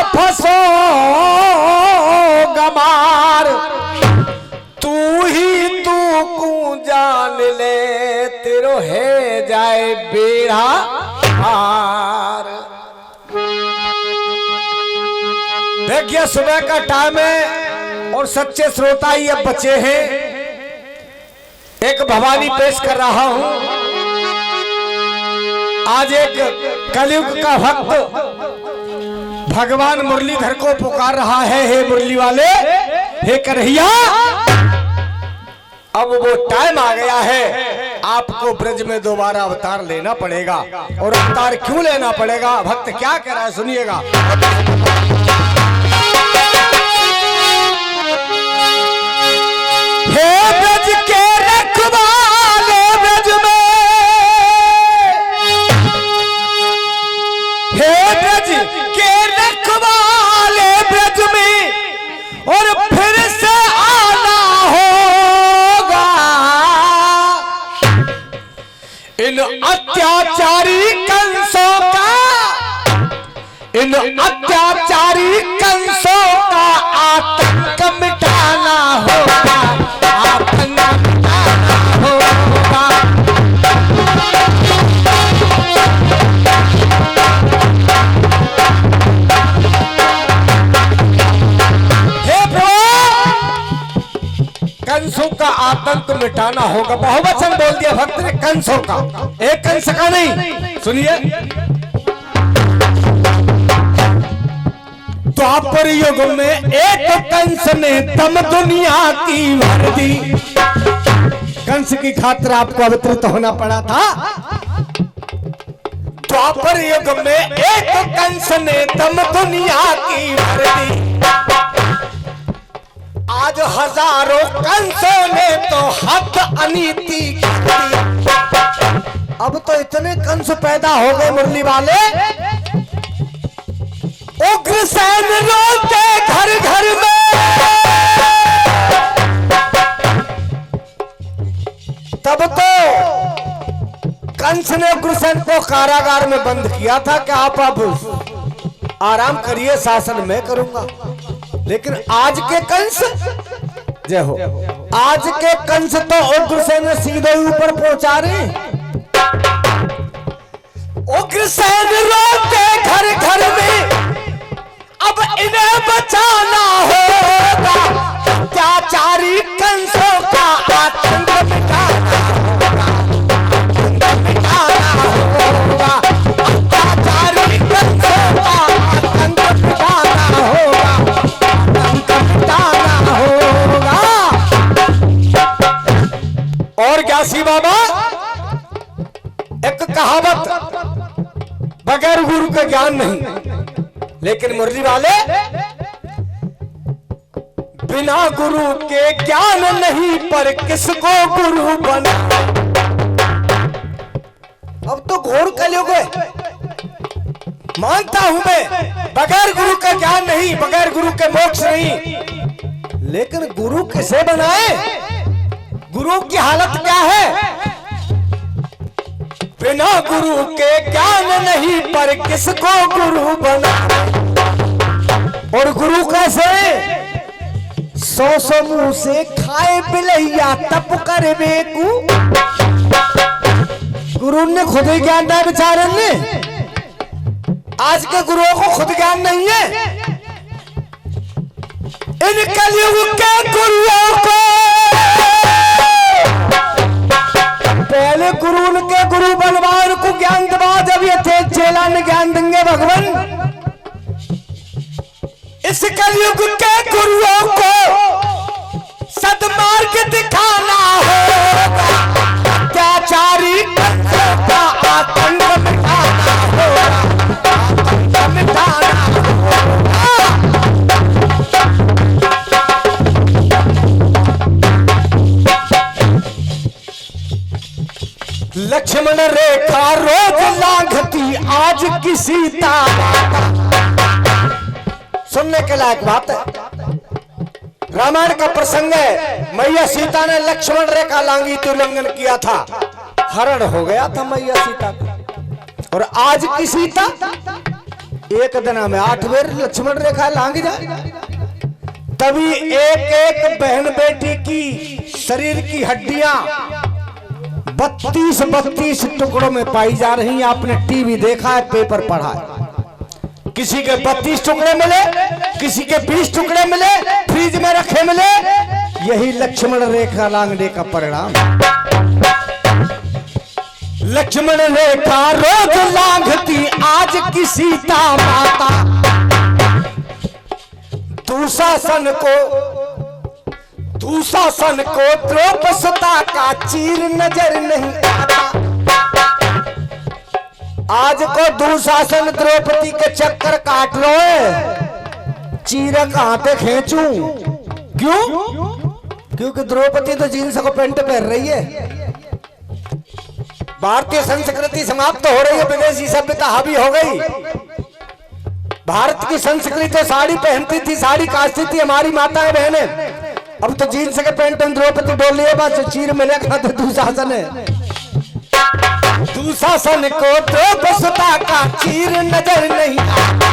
फसो गमार, तू ही तू को जान ले तेरो है जाए बेड़ा पार। देखिए सुबह का टाइम है और सच्चे श्रोता ही अब बचे हैं। एक भवानी पेश कर रहा हूं। आज एक कलयुग का भक्त भगवान मुरलीधर को पुकार रहा है, हे मुरली वाले, हे कन्हैया, अब वो टाइम आ गया है, आपको ब्रज में दोबारा अवतार लेना पड़ेगा। और अवतार क्यों लेना पड़ेगा, भक्त क्या कह रहा है सुनिएगा। हे ब्रज के रखवाले ब्रज में, हे ब्रज के रखवाले ब्रज में, और फिर से आना होगा। इन अत्याचारी कंसों का, इन अत्याचारी कंसों का आतंक मिटाना होगा, आतंक मिटाना होगा। हे प्रभु, कंसों का आतंक मिटाना होगा। बहुवचन बोल दिया भक्त ने कंसों का, एक कंस का नहीं। सुनिए, द्वापर युग में एक कंस ने दम दुनिया की भर दी। कंस की खातिर आपको अवतरित होना पड़ा था। द्वापर युग में एक कंस ने दम दुनिया की भर दी। आज हजारों कंसों ने तो हद अनीति की। अब तो इतने कंस पैदा हो गए मुरली वाले, उग्रसेन रोते घर घर में। तब तो कंस ने उग्रसेन को कारागार में बंद किया था कि आप अब आराम करिए, शासन मैं करूंगा। लेकिन आज के कंस, जय हो, आज के कंस तो उग्रसेन सीधे ऊपर पहुंचा रहे। उग्रसेन रोते घर घर में, अब इन्हें बचाना होगा। अत्याचारी कंसों का आतंक मिटाना होगा, मिटाना होगा। अत्याचारी कंसों का आतंक मिटाना होगा, आतंक मिटाना होगा। और क्या सी बाबा, एक कहावत, बगैर गुरु का ज्ञान नहीं। लेकिन मुरली वाले, बिना गुरु के ज्ञान नहीं, पर किसको गुरु बना। अब तो घोर कलयुग है, मानता हूं मैं, बगैर गुरु का ज्ञान नहीं, बगैर गुरु के मोक्ष नहीं। लेकिन गुरु किसे बनाए, गुरु की हालत क्या है। बिना गुरु के ज्ञान नहीं, पर किसको गुरु बना। और गुरु कैसे, सौ सौ मुंह से खाए बिलैया तप कर बेकू। गुरु ने खुद ही ज्ञान दिया बेचारे ने। आज के गुरुओं को खुद ज्ञान नहीं है। इन कलयुग के गुरुओं को पहले गुरु के गुरु बलवान को ज्ञान दबा, जब ये थे चेला ने ज्ञान देंगे भगवान। इस कलयुग के गुरुओं को सद्मार्ग दिखाना होगा। अत्याचारी कंसों का आतंक मिटाना होगा, आतंक मिटाना होगा। लक्ष्मण रेखा रोज लांघती आज की सीता। सुनने के लायक बात है। रामायण का प्रसंग है, मैया सीता ने लक्ष्मण रेखा लांघी तो उल्लंघन किया था, हरण हो गया था मैया सीता का। और आज की सीता एक दिन में 8 बेर लक्ष्मण रेखा लांग जाए। तभी एक एक बहन बेटी की शरीर की हड्डियां 32 टुकड़ों में पाई जा रही हैं। आपने टीवी देखा है, पेपर पढ़ा है, किसी के 32 टुकड़े मिले, किसी के 20 टुकड़े मिले, फ्रिज में रखे मिले। यही लक्ष्मण रेखा लांघने का परिणाम। लक्ष्मण रेखा रोज लांघती आज की सीता माता। दुशासन को द्रौपदी का चीर नजर नहीं आता। आज को दुशासन द्रौपदी के चक्कर काट लो है, चीर कहां पे खींचूं? क्यों? क्योंकि द्रौपदी तो जीन्स को पेंट पहन रही है। भारतीय संस्कृति समाप्त हो रही है, विदेशी सभ्यता हावी हो गई। भारत की संस्कृति तो साड़ी पहनती थी, साड़ी काटती थी हमारी माताएं बहनें। अब तो जीन्स के पेंट द्रौपदी बोल रही है, बस चीर मिलेगा तो दुशासन है। दुशासन को द्रौपदी का चीर नजर नहीं आता।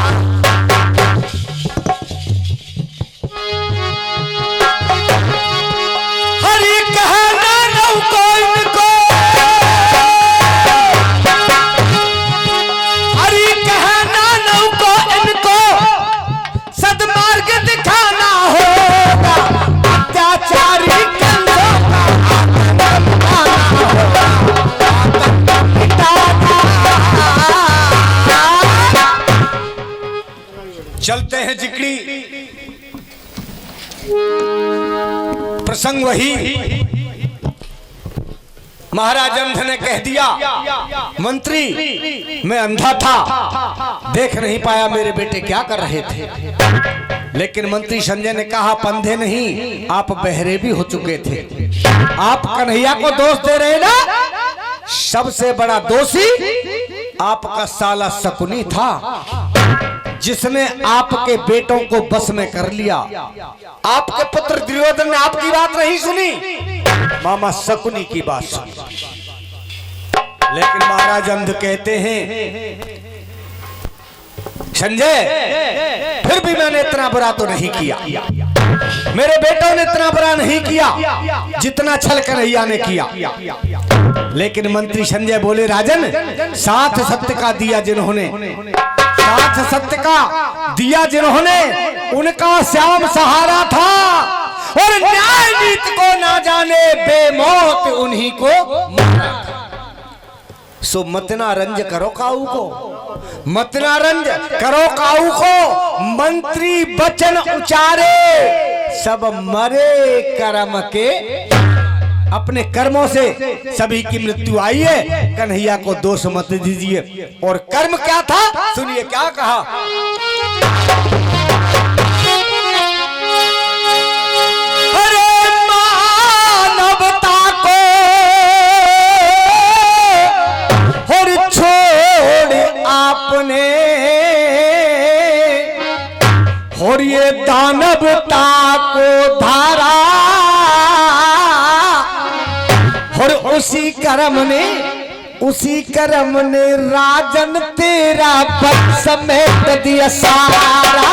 हरि कहना नौ को इनको, हरि कहना नौ को इनको सदमार्ग दिखाना होगा। अत्याचारी कंधों का आतंक मिटाना होगा। चलते हैं जिकड़ी प्रसंग वही। महाराज अंध ने कह दिया, मंत्री मैं अंधा था, देख नहीं पाया मेरे बेटे क्या कर रहे थे। लेकिन मंत्री संजय ने कहा, अंधे नहीं, आप बहरे भी हो चुके थे। आप कन्हैया को दोष दे रहे ना? सबसे बड़ा दोषी आपका साला शकुनी था, जिसने आपके बेटों को बस में कर लिया। आपके पुत्र दुर्योधन ने आपकी बात नहीं सुनी, मामा शकुनी की बात सुनी। लेकिन महाराज अंध कहते हैं, संजय फिर भी मैंने इतना बुरा तो नहीं किया, मेरे बेटों ने इतना बुरा नहीं किया जितना छल कन्हैया ने किया। लेकिन मंत्री संजय बोले, राजन साथ सत्य का दिया जिन्होंने, साथ सत्य का दिया जिन्होंने, उनका श्याम सहारा था। और न्याय नीति को ना जाने बेमौत उन्हीं को मारा था। सो मत ना रंज करो काऊ को, मत ना रंज करो काऊ को। मंत्री वचन उचारे सब मरे कर्म के, अपने कर्मों से सभी की मृत्यु आई है। कन्हैया को दोष मत दीजिए। और कर्म क्या था सुनिए क्या कहा। अरे मानवता को और छोड़ आपने, और ये दानवता को धारा, और उसी कर्म ने राजन तेरा पद समेट दिया सारा।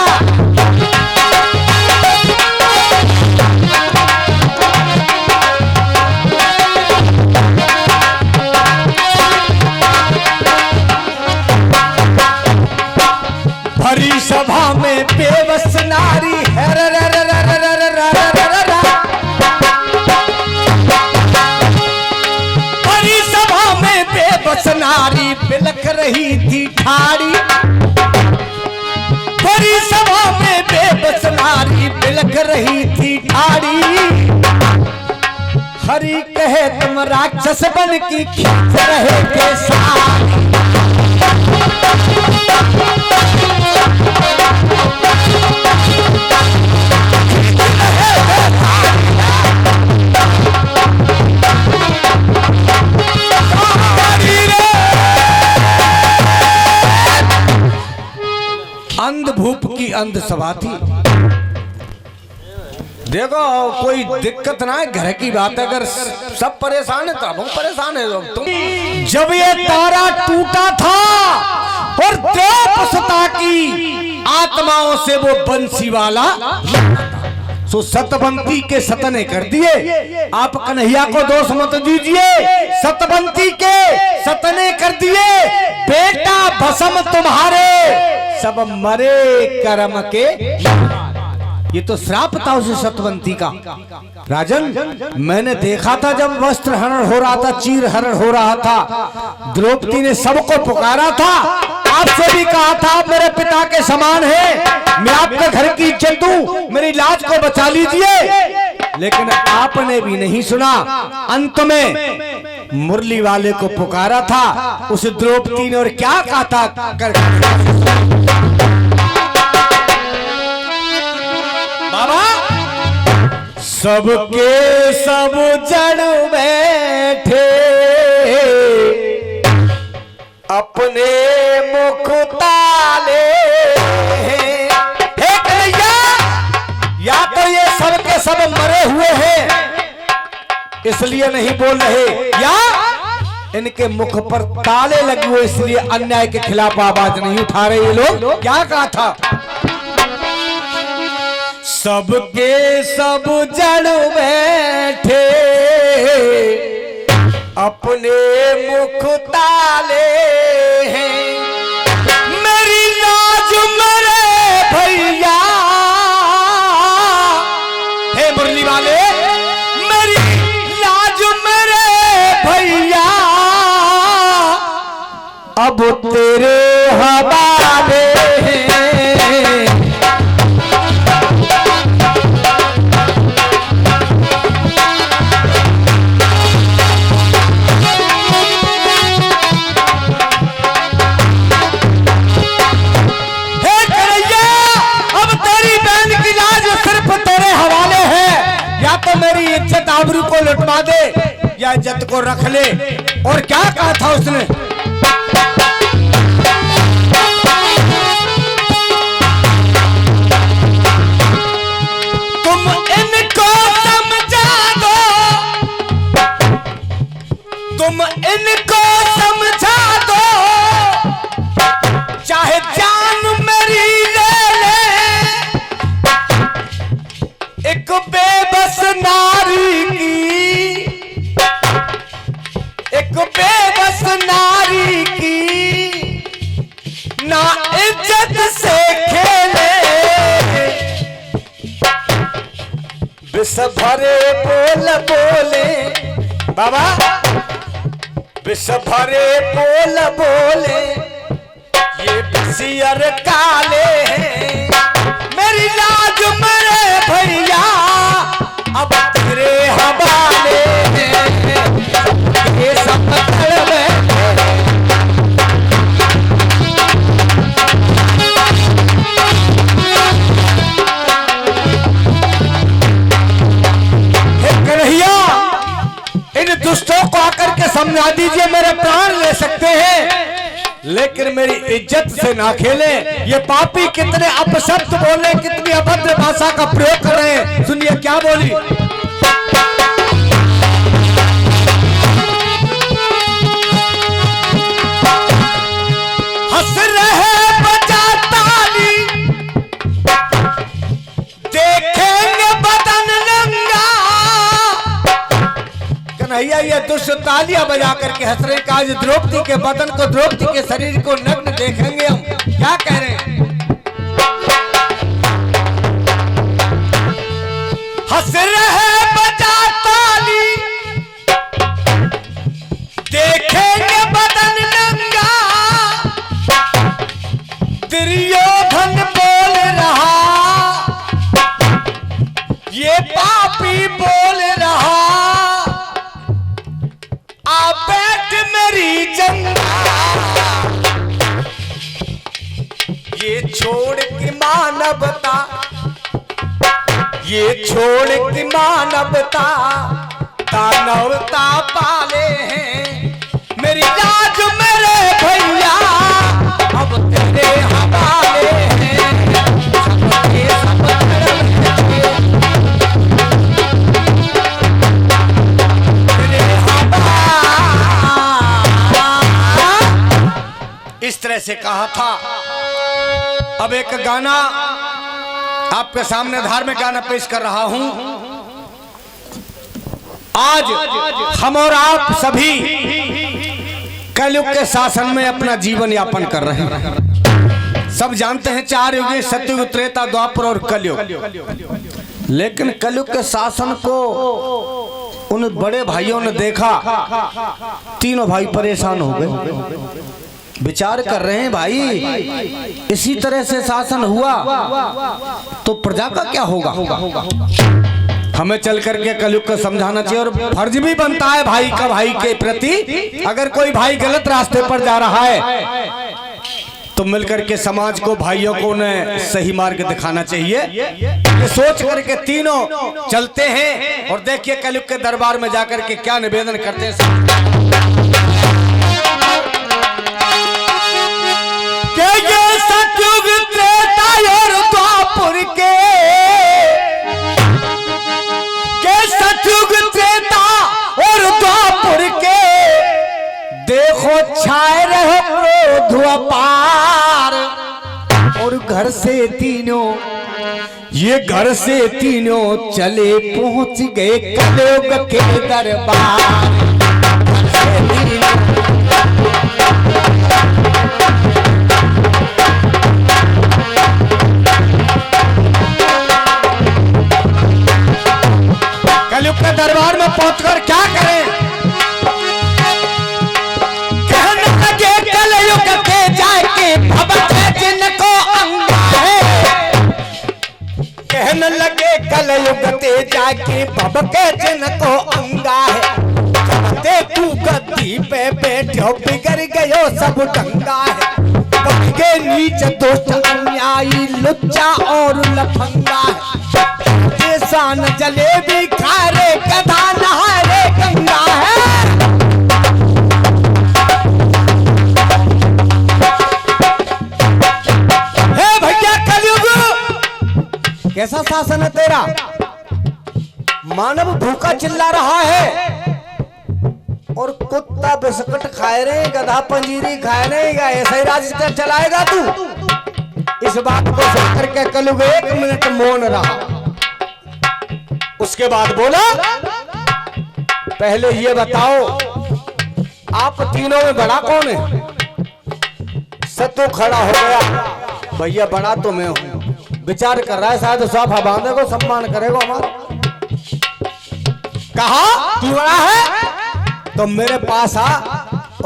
भरी सभा में बेबस नारी है, नारी बिलख रही थी ठाड़ी। बड़ी सभा में बेबस नारी बिलख रही थी ठाड़ी। हरि कहे तुम राक्षस बन की खींच रहे के साथ। अंध भूप की अंध सभा थी। देखो कोई दिक्कत ना है, घर की बात है। अगर सब परेशान है तो हम परेशान है। तुम जब ये तारा टूटा था और द्रौपदी की आत्माओं से वो बंसी वाला। सो सतबंती के सतने कर दिए। आप कन्हैया को दोष मत दीजिए, सतबंती के सतने कर दिए। बेटा भस्म तुम्हारे सब मरे कर्म के। ये तो श्राप था उसे सतबंती का। राजन, मैंने देखा था जब वस्त्र हरण हो रहा था, चीर हरण हो रहा था, द्रौपदी ने सबको पुकारा था। आपसे भी कहा था आप मेरे पिता के समान हैं, मैं आपके घर की इज्जत दूं, मेरी लाज को बचा लीजिए। लेकिन आपने भी नहीं सुना। अंत में मुरली वाले को पुकारा था उस द्रौपदी ने, और क्या कहा था? बाबा, सबके सब जड़ बैठे अपने मुख ताले। हे कन्हैया, या तो ये सब के सब मरे हुए हैं इसलिए नहीं बोल रहे, या इनके मुख पर ताले लगे हुए इसलिए अन्याय के खिलाफ आवाज नहीं उठा रहे ये लोग। क्या कहा था? सबके सब जड़ बैठे अपने मुख ताले हैं, मेरी लाज मेरे भैया। हे मुरली वाले, मेरी लाज मेरे भैया अब तेरे हवाले हैं। मेरी इज्जत आबरू को लुटवा दे या इज्जत को रख ले। और क्या कहा था उसने? तुम इनको समझा दो, तुम इनको समझा दो, चाहे जान मेरी ले ले। एक बेबस नारी की, एक बेबस नारी की ना इज्जत से खेले। विष भरे बोल बोले बाबा, विष भरे बोल बोले, ये विषियर काले हैं। मेरी लाज मेरे भैया अब तेरे हवाले हैं। ये सब कन्हैया, इन दुष्टों को आकर के समझा दीजिए, मेरे प्राण ले सकते हैं लेकिन मेरी इज्जत से ना खेले। ये पापी कितने अपशब्द बोले, कितनी अभद्र भाषा का प्रयोग कर रहे हैं। सुनिए क्या बोली। हंस रहे बजा ताली, देखेंगे बदन नंगा। कन्हैया, ये दुष्ट तालियां बजा करके हंस रहे कि आज द्रौपदी के बदन को, द्रौपदी के शरीर को नग्न देखेंगे हम। क्या कह रहे हैं? हंस रहे बजा ताली, देखेंगे बदन नंगा। दुर्योधन बोल रहा, ये पापी बोल रहा, आ बैठ मेरी जंगा। ये छोड़ की मानवता, ये छोड़ की मानवता, दानवता पाले हैं। मेरी लाज मेरे भैया अब तेरे हवाले हैं। सबके सब तेरे हवाले। इस तरह जैसे कहा था। अब एक गाना आपके सामने धार्मिक गाना पेश कर रहा हूं। आज हम और आप सभी कलयुग के शासन में अपना जीवन यापन कर रहे हैं। सब जानते हैं 4 युग, सतयुग, त्रेता, द्वापर और कलयुग। लेकिन कलयुग के शासन को उन बड़े भाइयों ने देखा, तीनों भाई परेशान हो गए। विचार कर रहे हैं भाई इसी तरह से शासन हुआ तो प्रजा का क्या होगा। हमें चल करके कलयुग को समझाना चाहिए और फर्ज भी बनता है भाई का भाई के प्रति। अगर कोई भाई गलत रास्ते पर जा रहा है तो मिलकर के समाज को, भाइयों को उन्हें सही मार्ग दिखाना चाहिए। ये सोच करके तीनों चलते हैं और देखिए कलयुग के दरबार में जाकर के क्या निवेदन करते हैं। ये सतयुग, त्रेता और द्वापर के सतयुग, त्रेता और द्वापर के देखो छाए रहे क्रोध अपार। और घर से तीनों, ये घर से तीनों चले पहुंच गए कलयुग के दरबार। कलयुग के दरबार में पहुंचकर क्या करें? कहने लगे कलयुग के जाके भबके जिनको अंगा है। कहने लगे कलयुग के जाके भबके जिनको अंगा है। कहते तू गद्दी पे बैठो बिगड़ गयो सब डंगा है। कभी नीच दुष्ट अन्यायी लुच्चा और लफंगा है। सान जलेबी खा रे गधा नहा रे गंगा है। हे भैया कलयुग कैसा शासन है तेरा? मानव भूखा चिल्ला रहा है और कुत्ता बिस्कुट खाए रे, गधा पंजीरी खाए रहेगा। ऐसा ही राज चलाएगा तू? इस बात को सुनकर के कलयुग 1 मिनट मौन रहा। उसके बाद बोला, पहले ये बताओ आप तीनों में बड़ा कौन है? सत्तू खड़ा हो गया, भैया बड़ा तो मैं हूं। विचार कर रहा है शायद साफा बांधे को सम्मान करेगा हमारा। कहा तू बड़ा है तो मेरे पास आ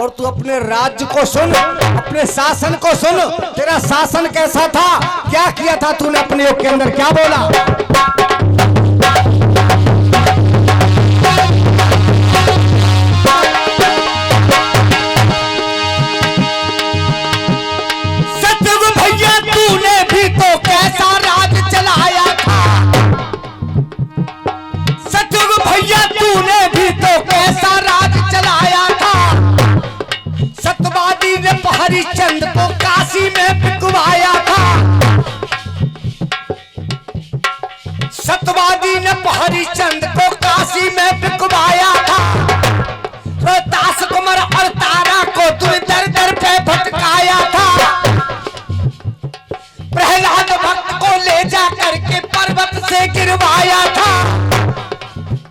और तू अपने राज्य को सुन, अपने शासन को सुन। तेरा शासन कैसा था, क्या किया था तूने अपने योग के अंदर, क्या बोला? हरिश्चंद्र को काशी में बिकवाया था। सतवादी ने हरिश्चंद्र को काशी में बिकवाया था। रोहतास कुमार और तारा को तूने दर दर पे भटकाया था। प्रहलाद भक्त को ले जा करके पर्वत से गिरवाया था।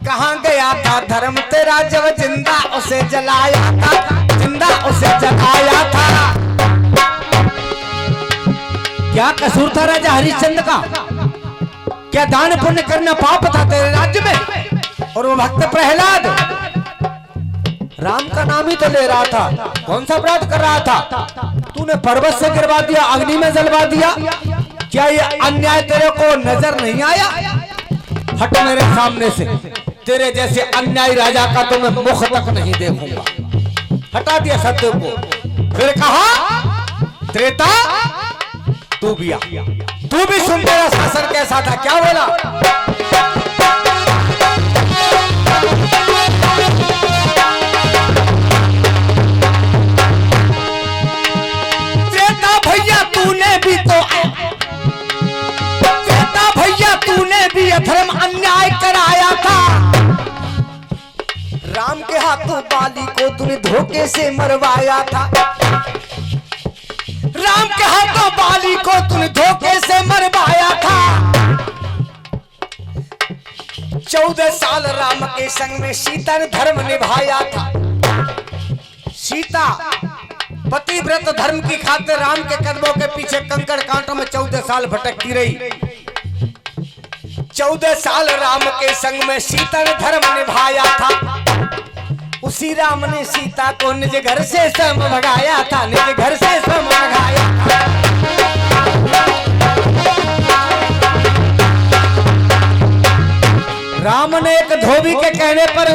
कहां गया था धर्म तेरा जब जिंदा उसे जलाया था, जिंदा उसे जलाया था। क्या कसूर था राजा हरिश्चंद्र का? क्या दान पुण्य करना पाप था तेरे राज्य में? और वो भक्त प्रहलाद राम का नाम ही तो ले रहा था, कौन सा अपराध कर रहा था? तूने पर्वत से गिरवा दिया, अग्नि में जलवा दिया। क्या ये अन्याय तेरे को नजर नहीं आया? हट मेरे सामने से, तेरे जैसे अन्यायी राजा का तो मैं मुख तक नहीं देखूंगा। हटा दिया सत्य को। फिर कहा त्रेता तू भी आ, तू भी सुन तेरा शासन कैसा था, क्या बोला? त्रेता भैया तूने भी तो, त्रेता भैया तूने भी अधर्म अन्याय कराया था। राम के हाथों बाली को तूने धोखे से मरवाया था। राम के हाथों बाली को तूने धोखे से मरवाया था। 14 साल राम के संग में सीता ने धर्म निभाया था। सीता पतिव्रत धर्म की खातिर राम के कदमों के पीछे कंकड़ कांटों में 14 साल भटकती रही। 14 साल राम के संग में सीता ने धर्म निभाया था। उसी राम ने सीता को निज घर से स्वयं भगाया था, निज घर से स्वयं भगाया था। राम ने एक धोबी के कहने पर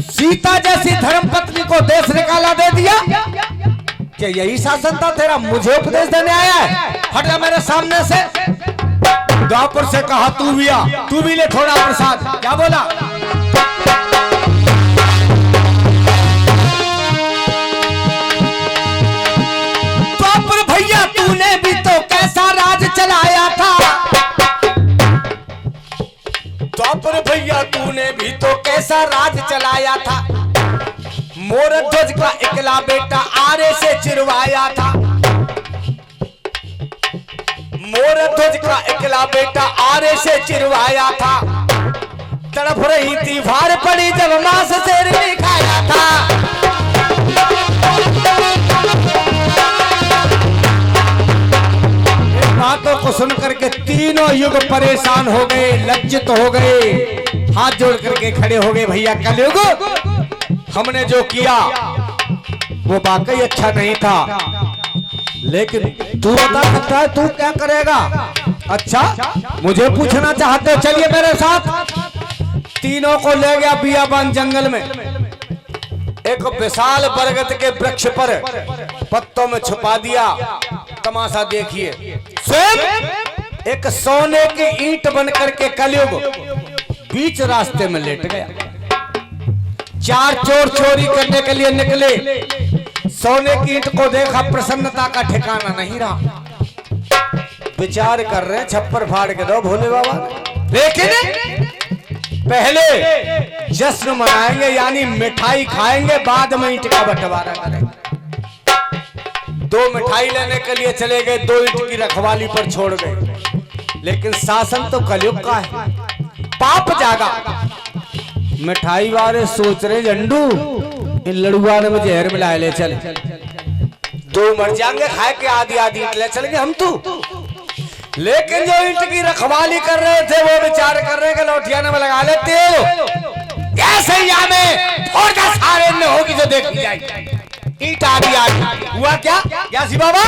सीता जैसी धर्म पत्नी को देश निकाला दे दिया। क्या यही शासन था तेरा? मुझे उपदेश देने आया है? हट जा मेरे सामने से। द्वापर से कहा तू भी आ, तू भी ले थोड़ा प्रसाद। क्या बोला? द्वापर भैया तूने भी तो कैसा राज चलाया था। द्वापर भैया तूने भी तो कैसा राज चलाया था। मोर ध्वज का इकला बेटा आरे से चिरवाया था। मोर ध्वज का इकला बेटा आरे से चिरवाया था। तड़प रही थी भार पड़ी जब मांस शेर ने खाया था। बातों को सुनकर के तीनों युग परेशान हो गए, लज्जित हो गए, हाथ जोड़ करके खड़े हो गए। भैया कलयुग हमने जो किया वो वाकई अच्छा नहीं था, लेकिन तू बता सकता है तू क्या करेगा? अच्छा मुझे पूछना चाहते हो? चलिए मेरे साथ। तीनों को ले गया बियाबान जंगल में। एक विशाल बरगद के वृक्ष पर पत्तों में छुपा दिया। तमाशा देखिए, स्वयं एक सोने की ईंट बनकर के कलयुग बीच रास्ते में लेट गया। 4 चोर चोरी करने के लिए निकले। सोने की ईंट को देखा, प्रसन्नता का ठिकाना नहीं रहा। विचार कर रहे हैं छप्पर फाड़ के दो भोले बाबा, लेकिन पहले जश्न मनाएंगे, यानी मिठाई खाएंगे, बाद में ईंट का बंटवारा करेंगे। 2 मिठाई लेने के लिए चले गए, 2 ईंट की रखवाली पर छोड़ गए। लेकिन शासन तो कलयुग का है, पाप जागा। मिठाई वाले सोच रहे झंडू इन लड़ुआ ने मुझे जहर मिलाए, ले चल 2 मर जाएंगे, खाए के आधी आधी ईंट ले चलेंगे हम तू। लेकिन जो ईंट की रखवाली कर रहे थे वो विचार कर रहे कि लौटियाने में लगा लेते हो, ऐसे ही हमें और का सारे में होगी जो देख ली जाएगी। ईंट आधी आधी हुआ क्या? क्या सी बाबा?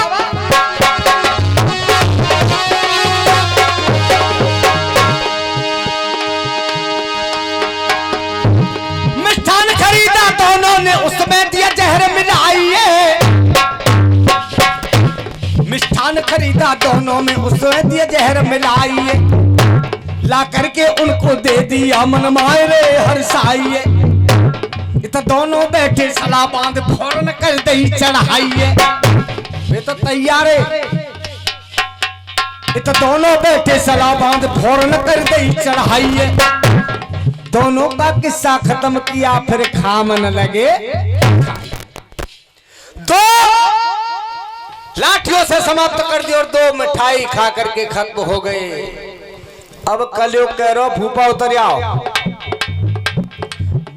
दोनों ने उसमें दिया जहर मिलाइए। मिष्ठान खरीदा दोनों में उसमें दिया जहर मिलाइए। ला करके उनको दे दिया मन मायरे हर्षाइए। तो दोनों बैठे सला बांध फौरन कर दही चढ़ाइए। ये तो तैयार है। तो दोनों बैठे सला बांध फौरन कर दही चढ़ाइए। दोनों का किस्सा खत्म किया, फिर खामन लगे। 2 लाठियों से समाप्त कर दी और 2 मिठाई खा करके खत्म हो गए। अब कलयुग कह रहा फूफा उतर आओ।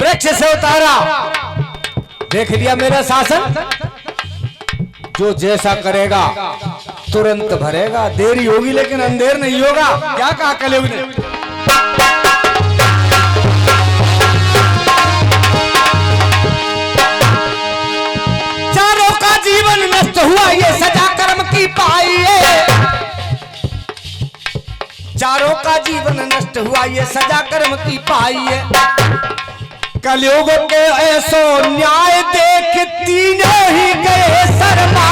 वृक्ष से उतारा, देख लिया मेरा शासन। जो जैसा करेगा तुरंत भरेगा। देरी होगी लेकिन अंधेर नहीं होगा। क्या कहा कलयुग ने? जीवन नष्ट हुआ ये सजा कर्म की पाई है। चारों का जीवन नष्ट हुआ ये सजा कर्म की पाई है। कलयुग के ऐसो न्याय देख तीनों ही गए शर्मा।